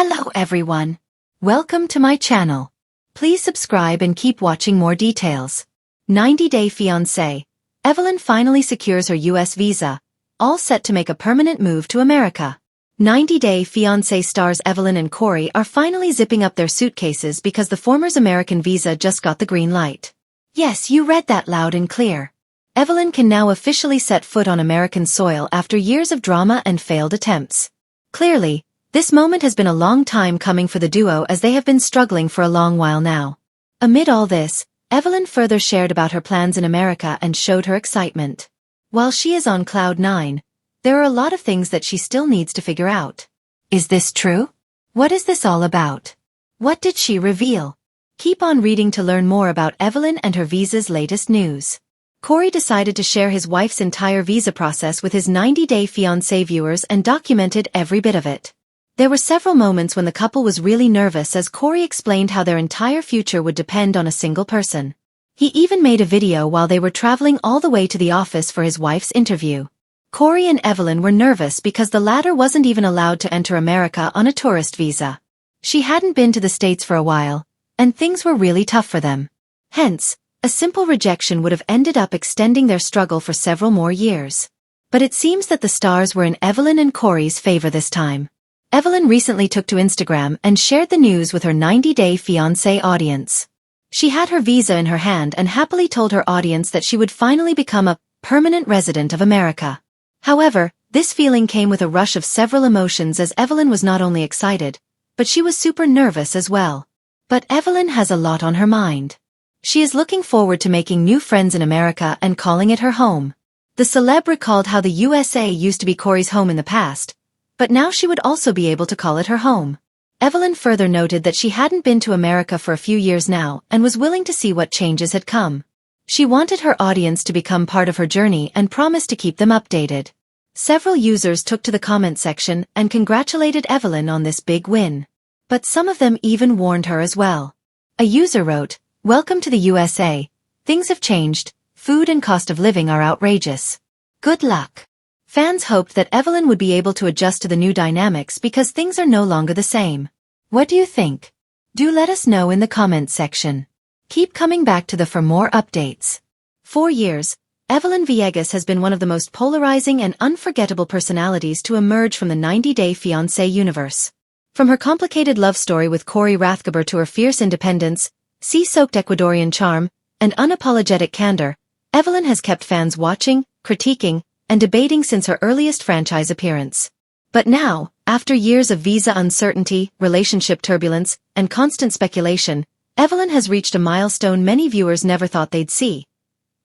Hello everyone. Welcome to my channel. Please subscribe and keep watching more details. 90-day fiancé. Evelin finally secures her US visa, all set to make a permanent move to America. 90-day fiancé stars Evelin and Corey are finally zipping up their suitcases because the former's American visa just got the green light. Yes, you read that loud and clear. Evelin can now officially set foot on American soil after years of drama and failed attempts. Clearly, this moment has been a long time coming for the duo as they have been struggling for a long while now. Amid all this, Evelin further shared about her plans in America and showed her excitement. While she is on cloud 9, there are a lot of things that she still needs to figure out. Is this true? What is this all about? What did she reveal? Keep on reading to learn more about Evelin and her visa's latest news. Corey decided to share his wife's entire visa process with his 90-day fiancé viewers and documented every bit of it. There were several moments when the couple was really nervous as Corey explained how their entire future would depend on a single person. He even made a video while they were traveling all the way to the office for his wife's interview. Corey and Evelin were nervous because the latter wasn't even allowed to enter America on a tourist visa. She hadn't been to the States for a while, and things were really tough for them. Hence, a simple rejection would have ended up extending their struggle for several more years. But it seems that the stars were in Evelin and Corey's favor this time. Evelin recently took to Instagram and shared the news with her 90-day fiancé audience. She had her visa in her hand and happily told her audience that she would finally become a permanent resident of America. However, this feeling came with a rush of several emotions as Evelin was not only excited, but she was super nervous as well. But Evelin has a lot on her mind. She is looking forward to making new friends in America and calling it her home. The celeb recalled how the USA used to be Corey's home in the past, but now she would also be able to call it her home. Evelin further noted that she hadn't been to America for a few years now and was willing to see what changes had come. She wanted her audience to become part of her journey and promised to keep them updated. Several users took to the comment section and congratulated Evelin on this big win. But some of them even warned her as well. A user wrote, "Welcome to the USA. Things have changed, food and cost of living are outrageous. Good luck." Fans hoped that Evelin would be able to adjust to the new dynamics because things are no longer the same. What do you think? Do let us know in the comments section. Keep coming back to for more updates. For years, Evelin Villegas has been one of the most polarizing and unforgettable personalities to emerge from the 90-day fiancé universe. From her complicated love story with Corey Rathgeber to her fierce independence, sea-soaked Ecuadorian charm, and unapologetic candor, Evelin has kept fans watching, critiquing, and debating since her earliest franchise appearance. But now, after years of visa uncertainty, relationship turbulence, and constant speculation, Evelin has reached a milestone many viewers never thought they'd see.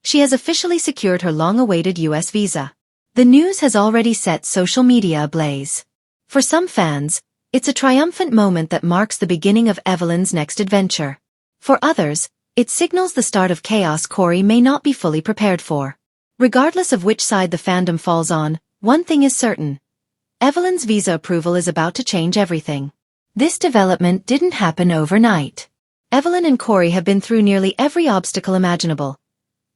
She has officially secured her long-awaited US visa. The news has already set social media ablaze. For some fans, it's a triumphant moment that marks the beginning of Evelin's next adventure. For others, it signals the start of chaos Corey may not be fully prepared for. Regardless of which side the fandom falls on, one thing is certain. Evelin's visa approval is about to change everything. This development didn't happen overnight. Evelin and Corey have been through nearly every obstacle imaginable.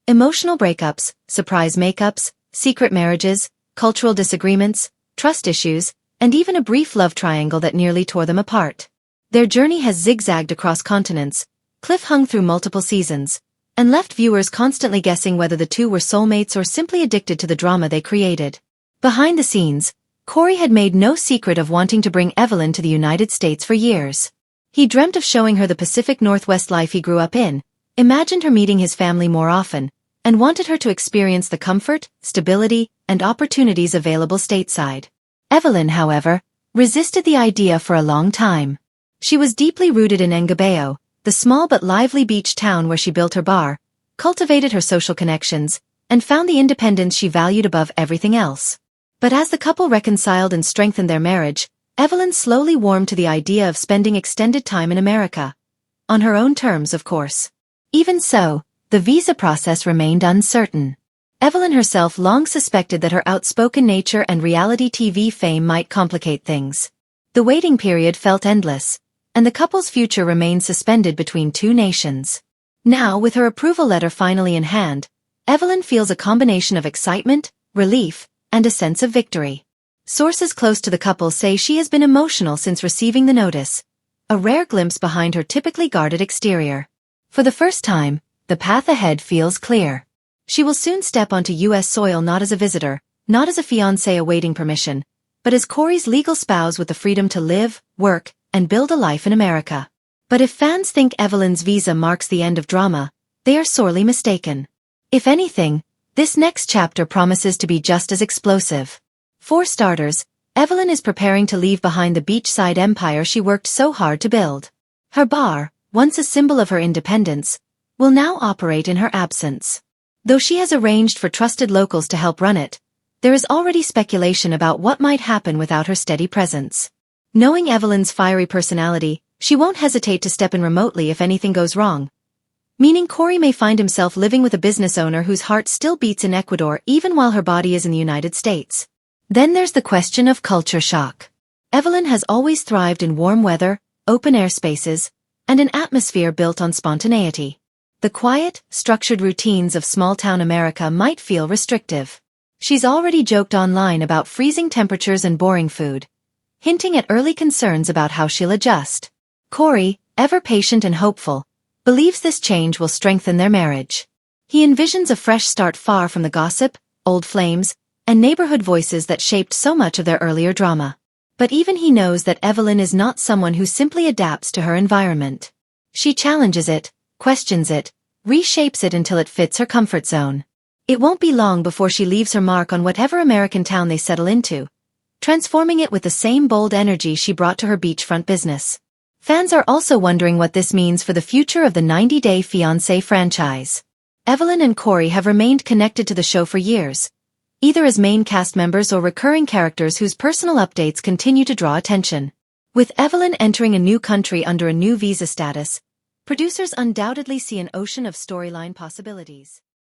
Emotional breakups, surprise makeups, secret marriages, cultural disagreements, trust issues, and even a brief love triangle that nearly tore them apart. Their journey has zigzagged across continents, cliff-hung through multiple seasons, and left viewers constantly guessing whether the two were soulmates or simply addicted to the drama they created. Behind the scenes, Corey had made no secret of wanting to bring Evelin to the United States for years. He dreamt of showing her the Pacific Northwest life he grew up in, imagined her meeting his family more often, and wanted her to experience the comfort, stability, and opportunities available stateside. Evelin, however, resisted the idea for a long time. She was deeply rooted in Engabeo, the small but lively beach town where she built her bar, cultivated her social connections, and found the independence she valued above everything else. But as the couple reconciled and strengthened their marriage, Evelin slowly warmed to the idea of spending extended time in America. On her own terms, of course. Even so, the visa process remained uncertain. Evelin herself long suspected that her outspoken nature and reality TV fame might complicate things. The waiting period felt endless, and the couple's future remained suspended between two nations. Now, with her approval letter finally in hand, Evelin feels a combination of excitement, relief, and a sense of victory. Sources close to the couple say she has been emotional since receiving the notice, a rare glimpse behind her typically guarded exterior. For the first time, the path ahead feels clear. She will soon step onto U.S. soil not as a visitor, not as a fiancé awaiting permission, but as Corey's legal spouse with the freedom to live, work, and build a life in America. But if fans think Evelin's visa marks the end of drama, they are sorely mistaken. If anything, this next chapter promises to be just as explosive. For starters, Evelin is preparing to leave behind the beachside empire she worked so hard to build. Her bar, once a symbol of her independence, will now operate in her absence. Though she has arranged for trusted locals to help run it, there is already speculation about what might happen without her steady presence. Knowing Evelin's fiery personality, she won't hesitate to step in remotely if anything goes wrong. Meaning Corey may find himself living with a business owner whose heart still beats in Ecuador even while her body is in the United States. Then there's the question of culture shock. Evelin has always thrived in warm weather, open-air spaces, and an atmosphere built on spontaneity. The quiet, structured routines of small-town America might feel restrictive. She's already joked online about freezing temperatures and boring food, hinting at early concerns about how she'll adjust. Corey, ever patient and hopeful, believes this change will strengthen their marriage. He envisions a fresh start far from the gossip, old flames, and neighborhood voices that shaped so much of their earlier drama. But even he knows that Evelin is not someone who simply adapts to her environment. She challenges it, questions it, reshapes it until it fits her comfort zone. It won't be long before she leaves her mark on whatever American town they settle into, transforming it with the same bold energy she brought to her beachfront business. Fans are also wondering what this means for the future of the 90-Day Fiancé franchise. Evelin and Corey have remained connected to the show for years, either as main cast members or recurring characters whose personal updates continue to draw attention. With Evelin entering a new country under a new visa status, producers undoubtedly see an ocean of storyline possibilities.